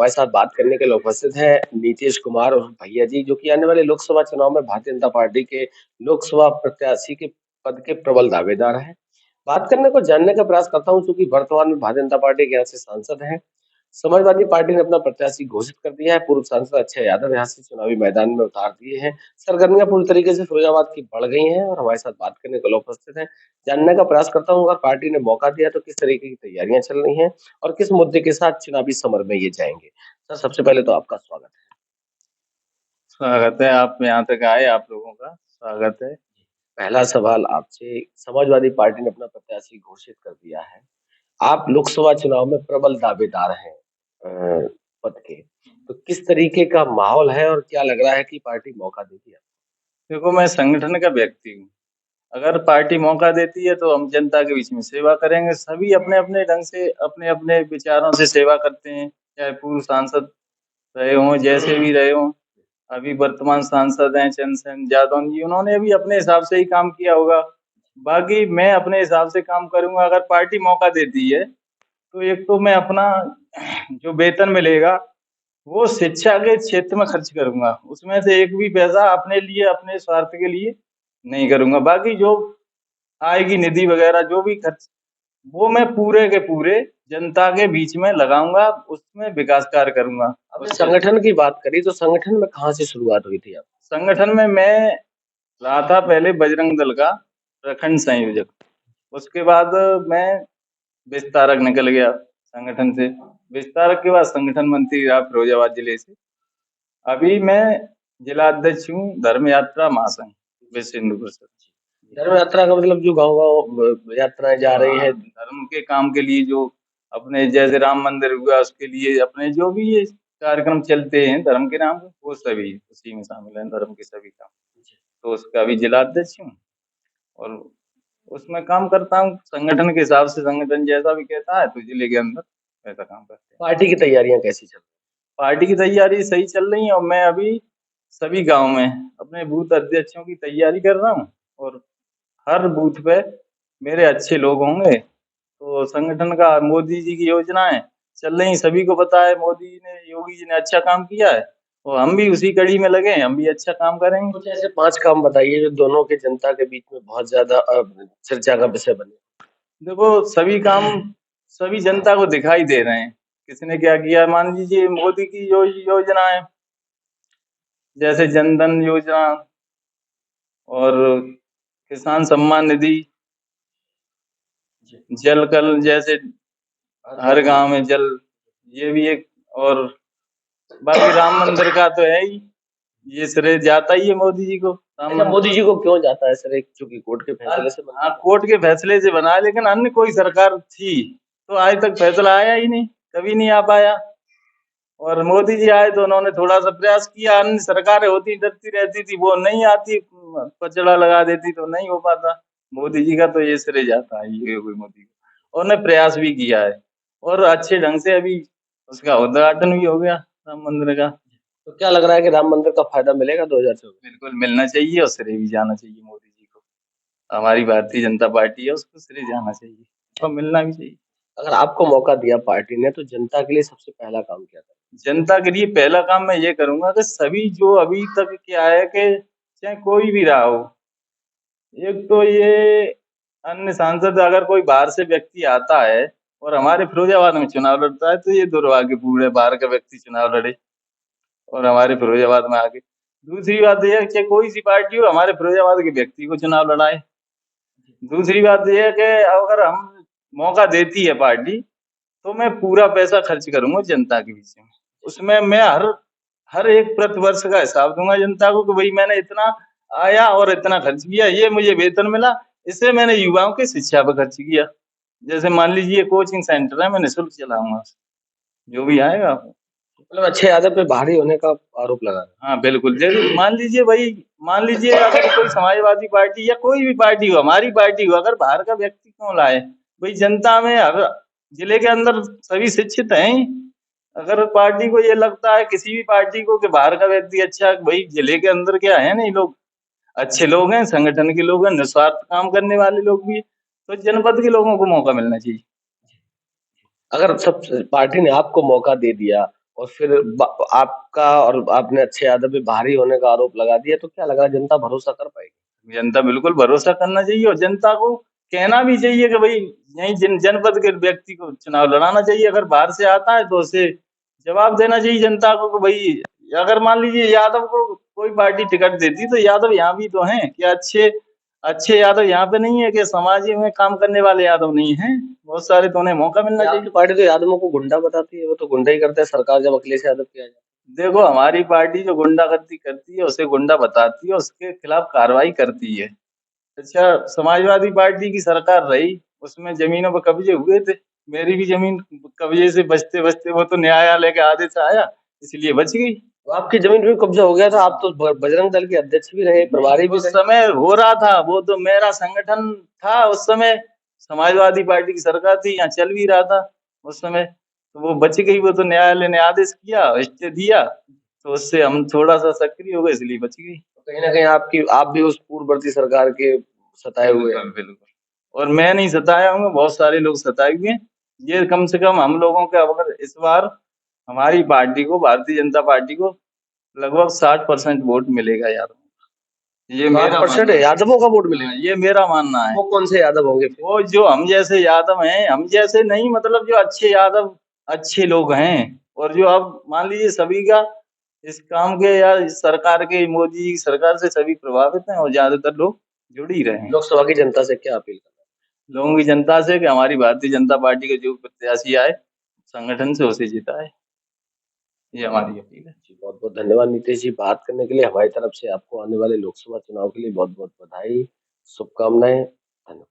हमारे साथ बात करने के लिए उपस्थित हैं नीतीश कुमार और भैया जी, जो कि आने वाले लोकसभा चुनाव में भारतीय जनता पार्टी के लोकसभा प्रत्याशी के पद के प्रबल दावेदार हैं। बात करने को जानने का प्रयास करता हूं, चूंकि वर्तमान में भारतीय जनता पार्टी के यहाँ से सांसद हैं। समाजवादी पार्टी ने अपना प्रत्याशी घोषित कर दिया है। पूर्व सांसद अक्षय यादव यहाँ से चुनावी मैदान में उतार दिए हैं। सरगर्मियां पूरी तरीके से फिरोजाबाद की बढ़ गई हैं और हमारे साथ बात करने के लिए उपस्थित हैं। जानने का प्रयास करता हूँ, अगर पार्टी ने मौका दिया तो किस तरीके की तैयारियां चल रही हैं और किस मुद्दे के साथ चुनावी समर में ये जाएंगे। सर, सबसे पहले तो आपका स्वागत है। स्वागत है। आप यहाँ तक आए, आप लोगों का स्वागत है। पहला सवाल आपसे, समाजवादी पार्टी ने अपना प्रत्याशी घोषित कर दिया है। आप लोकसभा चुनाव में प्रबल दावेदार हैं पद के, तो किस तरीके का माहौल है और क्या लग रहा है कि पार्टी मौका देगी? देखो, मैं संगठन का व्यक्ति हूँ। अगर पार्टी मौका देती है तो हम जनता के बीच में सेवा करेंगे। सभी अपने अपने ढंग से अपने अपने विचारों से सेवा करते हैं, चाहे पूर्व सांसद रहे हों, जैसे भी रहे हों। अभी वर्तमान सांसद हैं चंद्रशेखर यादव जी, उन्होंने भी अपने हिसाब से ही काम किया होगा। बाकी मैं अपने हिसाब से काम करूंगा। अगर पार्टी मौका देती है तो एक तो मैं अपना जो वेतन मिलेगा वो शिक्षा के क्षेत्र में खर्च करूंगा। उसमें से एक भी पैसा अपने लिए, अपने स्वार्थ के लिए नहीं करूंगा। बाकी जो आएगी निधि वगैरह जो भी खर्च, वो मैं पूरे के पूरे जनता के बीच में लगाऊंगा, उसमें विकास कार्य करूंगा। अब संगठन की बात करी तो संगठन में कहाँ से शुरुआत हुई थी आप? संगठन में मैं रहा था पहले बजरंग दल का प्रखंड संयोजक। उसके बाद मैं विस्तारक निकल गया संगठन से। विस्तारक के बाद संगठन मंत्री रहा फिरोजाबाद जिले से। अभी मैं जिला अध्यक्ष हूँ धर्म यात्रा महासंघ विश्व हिंदू परिषद। धर्म यात्रा का मतलब जो गांव गांव यात्राएं जा रही है धर्म के काम के लिए, जो अपने जैसे राम मंदिर हुआ उसके लिए, अपने जो भी ये कार्यक्रम चलते हैं धर्म के नाम पे, वो सभी उसी में शामिल है, धर्म के सभी काम। तो उसका भी जिला अध्यक्ष हूँ और उसमें काम करता हूँ संगठन के हिसाब से। संगठन जैसा भी कहता है तो जिले के अंदर वैसा काम करते हैं। पार्टी की तैयारियां कैसी चल रही? पार्टी की तैयारी सही चल रही है और मैं अभी सभी गांव में अपने बूथ अध्यक्षों की तैयारी कर रहा हूँ और हर बूथ पे मेरे अच्छे लोग होंगे। तो संगठन का मोदी जी की योजनाएं चल रही, सभी को पता है मोदी जी ने, योगी जी ने अच्छा काम किया है और हम भी उसी कड़ी में लगे हैं, हम भी अच्छा काम करेंगे। कुछ ऐसे 5 काम बताइए जो दोनों के जनता के बीच में बहुत ज्यादा चर्चा का विषय बने। देखो, सभी काम सभी जनता को दिखाई दे रहे हैं। किसने क्या किया, मान लीजिए मोदी की योजना है, जैसे जनधन योजना और किसान सम्मान निधि, जल कल जैसे हर गांव में जल, ये भी एक। और बाकी राम मंदिर का तो है ही, ये श्रेय जाता ही है मोदी जी को। अच्छा, मोदी जी को क्यों जाता है सर? चूंकि कोर्ट के फैसले से बना। हाँ, कोर्ट के फैसले से बना है, लेकिन अन्य कोई सरकार थी तो आज तक फैसला आया ही नहीं, कभी नहीं आ पाया। और मोदी जी आए तो उन्होंने थोड़ा सा प्रयास किया। अन्य सरकारें होती डरती रहती थी, वो नहीं आती, पचड़ा लगा देती तो नहीं हो पाता। मोदी जी का तो ये श्रेय जाता है, ये कोई मोदी को। और ने प्रयास भी किया है और अच्छे ढंग से अभी उसका उद्घाटन भी हो गया राम मंदिर का। तो क्या लग रहा है कि राम मंदिर का फायदा मिलेगा 2024? बिल्कुल मिलना चाहिए और श्रेय भी जाना चाहिए मोदी जी को। हमारी भारतीय जनता पार्टी है, उसको श्रेय जाना चाहिए और मिलना भी चाहिए। अगर आपको मौका दिया पार्टी ने तो जनता के लिए सबसे पहला काम क्या था? जनता के लिए पहला काम मैं ये करूंगा कि सभी जो अभी तक क्या है कि चाहे कोई भी रहा हो, एक तो ये अन्य सांसद अगर कोई बाहर से व्यक्ति आता है और हमारे फिरोजाबाद में चुनाव लड़ता है तो ये दुर्भाग्यपूर्ण है, बाहर का व्यक्ति चुनाव लड़े और हमारे फिरोजाबाद में आके। दूसरी बात यह है कि कोई सी पार्टी हो हमारे फिरोजाबाद के व्यक्ति को चुनाव लड़ाए। दूसरी बात यह है कि अगर हम मौका देती है पार्टी तो मैं पूरा पैसा खर्च करूंगा जनता के बीच में। उसमें मैं हर एक प्रति वर्ष का हिसाब दूंगा जनता को कि भाई मैंने इतना आया और इतना खर्च किया, ये मुझे वेतन मिला, इससे मैंने युवाओं की शिक्षा पर खर्च किया। जैसे मान लीजिए कोचिंग सेंटर है, मैं निःशुल्क चलाऊंगा, जो भी आएगा। मतलब अच्छे यादव पे भारी होने का आरोप लगा रहे हैं। हाँ बिल्कुल, जैसे मान लीजिए अगर कोई समाजवादी पार्टी या कोई भी पार्टी हो, हमारी पार्टी हो, अगर बाहर का व्यक्ति क्यों लाए भाई? जनता में हर जिले के अंदर सभी शिक्षित हैं। अगर पार्टी को ये लगता है किसी भी पार्टी को कि बाहर का व्यक्ति अच्छा, भाई जिले के अंदर क्या है, नहीं लोग अच्छे लोग हैं, संगठन के लोग हैं, निस्वार्थ काम करने वाले लोग भी हैं, तो जनपद के लोगों को मौका मिलना चाहिए। अगर सब पार्टी ने आपको मौका दे दिया और फिर आपका और आपने अच्छे यादव पे भारी होने का आरोप लगा दिया, तो क्या लग रहा है जनता भरोसा कर पाएगी? जनता बिल्कुल भरोसा करना चाहिए और जनता को कहना भी चाहिए कि भाई यही जनपद के व्यक्ति को चुनाव लड़ाना चाहिए। अगर बाहर से आता है तो उसे जवाब देना चाहिए जनता को कि भाई अगर मान लीजिए यादव को कोई पार्टी टिकट देती तो यादव यहाँ भी तो हैं, क्या अच्छे अच्छे यादव यहाँ पे नहीं है? कि समाज में काम करने वाले यादव नहीं है? बहुत सारे, तो उन्हें मौका मिलना चाहिए। आपकी पार्टी तो यादवों को गुंडा बताती है, वो तो गुंडा ही करते हैं सरकार जब अखिलेश यादव की आ जाए। देखो हमारी पार्टी जो गुंडागर्दी करती है उसे गुंडा बताती है, उसके खिलाफ कार्रवाई करती है। अच्छा, समाजवादी पार्टी की सरकार रही, उसमें जमीनों पर कब्जे हुए थे। मेरी भी जमीन कब्जे से बचते बचते वो तो न्यायालय के आदेश आया, इसलिए बच गई। तो आपकी जमीन पे भी कब्जा हो गया था, आप तो बजरंग दल के अध्यक्ष भी रहे, प्रभारी भी उस रहे। समय हो रहा था, वो तो मेरा संगठन था उस समय, समाजवादी पार्टी की सरकार थी, यहाँ चल भी रहा था उस समय। तो वो बच गई, वो तो न्यायालय ने आदेश किया, स्टे दिया, तो उससे हम थोड़ा सा सक्रिय हो गए, इसलिए बच गई। कहीं ना कहीं आप भी उस पूर्ववर्ती सरकार के सताए हुए हैं। बिल्कुल बिल्कुल। और मैं नहीं सताया हूँ, बहुत सारे लोग सताए हुए हैं। ये कम से कम हम लोगों के, अगर इस बार हमारी पार्टी को, भारतीय जनता पार्टी को लगभग 60% वोट मिलेगा यार, ये मेरा 60% मानना है यादवों का वोट है। मिलेगा? हाँ, ये मेरा मानना है। वो कौन से यादव होंगे फिर? वो जो हम जैसे यादव हैं, हम जैसे नहीं, मतलब जो अच्छे यादव, अच्छे लोग हैं, और जो अब मान लीजिए सभी का इस काम के या इस सरकार के, मोदी जी की सरकार से सभी प्रभावित हैं और ज्यादातर लोग जुड़ ही रहे हैं। लोकसभा की जनता से क्या अपील करना लोगों की, जनता से, कि हमारी भारतीय जनता पार्टी के जो प्रत्याशी आए संगठन से उसे जिताए, ये हमारी अपील है। जी, बहुत बहुत धन्यवाद नीतीश जी, बात करने के लिए। हमारी तरफ से आपको आने वाले लोकसभा चुनाव के लिए बहुत बहुत बधाई, शुभकामनाएं, धन्यवाद।